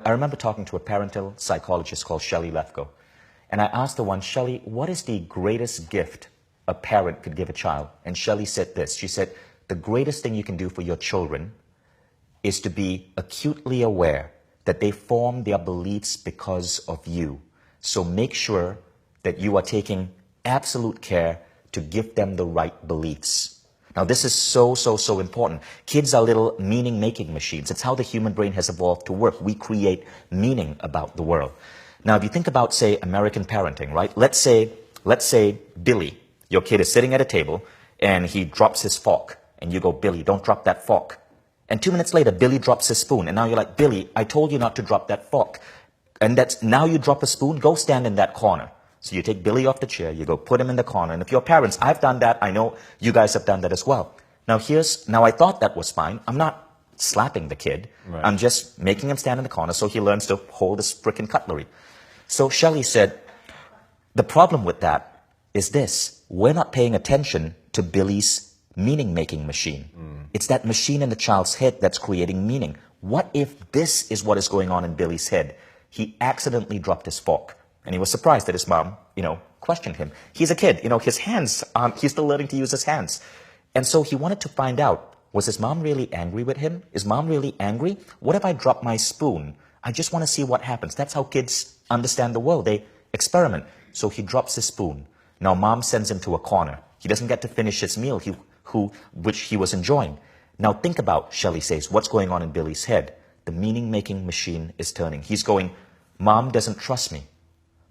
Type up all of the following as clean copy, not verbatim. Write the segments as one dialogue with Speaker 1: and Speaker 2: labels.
Speaker 1: I remember talking to a parental psychologist called Shelley Lefko. And I asked her once, Shelley, what is the greatest gift a parent could give a child? And Shelley said this. She said, the greatest thing you can do for your children is to be acutely aware that they form their beliefs because of you. So make sure that you are taking absolute care to give them the right beliefs. Now, this is so important. Kids are little meaning-making machines. It's how the human brain has evolved to work. We create meaning about the world. Now, if you think about, say, American parenting, right? Let's say Billy, your kid is sitting at a table and he drops his fork. And you go, Billy, don't drop that fork. And 2 minutes later, Billy drops his spoon. And now you're like, Billy, I told you not to drop that fork. And now you drop a spoon, go stand in that corner. So you take Billy off the chair, you go put him in the corner. And if you're parents, I've done that. I know you guys have done that as well. Now I thought that was fine. I'm not slapping the kid. Right. I'm just making him stand in the corner so he learns to hold his frickin' cutlery. So Shelley said, the problem with that is this. We're not paying attention to Billy's meaning-making machine. It's that machine in the child's head that's creating meaning. What if this is what is going on in Billy's head? He accidentally dropped his fork. And he was surprised that his mom, questioned him. He's a kid, his hands, he's still learning to use his hands. And so he wanted to find out, was his mom really angry with him? Is mom really angry? What if I drop my spoon? I just want to see what happens. That's how kids understand the world. They experiment. So he drops his spoon. Now mom sends him to a corner. He doesn't get to finish his meal, which he was enjoying. Now think about, Shelley says, what's going on in Billy's head. The meaning-making machine is turning. He's going, Mom doesn't trust me.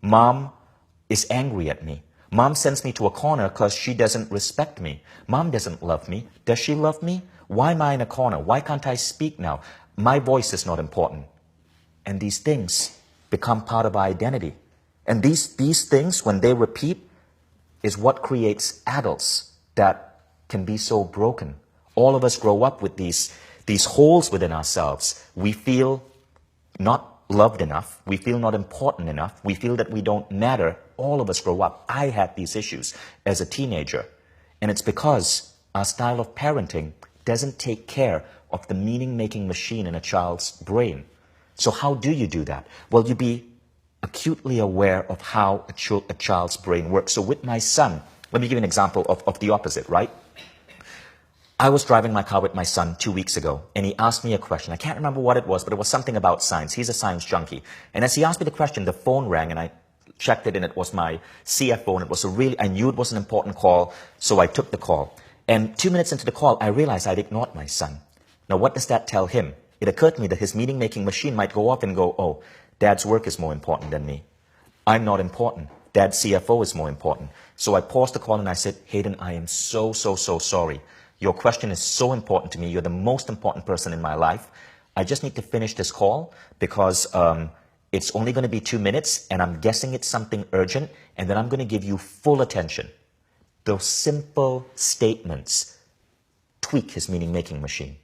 Speaker 1: Mom is angry at me. Mom sends me to a corner because she doesn't respect me. Mom doesn't love me. Does she love me? Why am I in a corner? Why can't I speak now? My voice is not important. And these things become part of our identity. And these things, when they repeat, is what creates adults that can be so broken. All of us grow up with these holes within ourselves. We feel not loved enough. We feel not important enough. We feel that we don't matter. All of us grow up. I had these issues as a teenager. And it's because our style of parenting doesn't take care of the meaning-making machine in a child's brain. So how do you do that? Well, you be acutely aware of how a child's brain works. So with my son, let me give you an example of the opposite, right? I was driving my car with my son 2 weeks ago, and he asked me a question. I can't remember what it was, but it was something about science. He's a science junkie. And as he asked me the question, the phone rang, and I checked it, and it was my CFO, and I knew it was an important call, so I took the call. And 2 minutes into the call, I realized I'd ignored my son. Now, what does that tell him? It occurred to me that his meaning-making machine might go off and go, oh, Dad's work is more important than me. I'm not important. Dad's CFO is more important. So I paused the call, and I said, Hayden, I am so sorry. Your question is so important to me. You're the most important person in my life. I just need to finish this call because it's only going to be 2 minutes, and I'm guessing it's something urgent, and then I'm going to give you full attention. Those simple statements tweak his meaning-making machine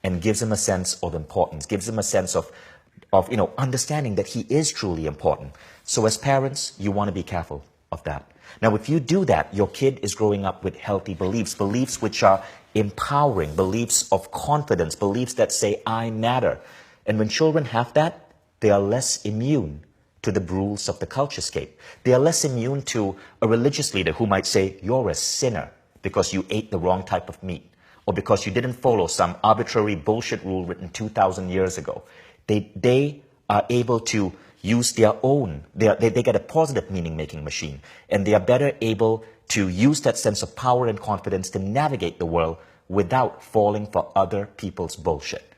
Speaker 1: and gives him a sense of importance, gives him a sense of understanding that he is truly important. So as parents, you want to be careful of that. Now, if you do that, your kid is growing up with healthy beliefs which are empowering, beliefs of confidence, beliefs that say, I matter. And when children have that, they are less immune to the rules of the culturescape. They are less immune to a religious leader who might say, you're a sinner because you ate the wrong type of meat, or because you didn't follow some arbitrary bullshit rule written 2,000 years ago. They are able to use their own, they get a positive meaning-making machine, and they are better able to use that sense of power and confidence to navigate the world without falling for other people's bullshit.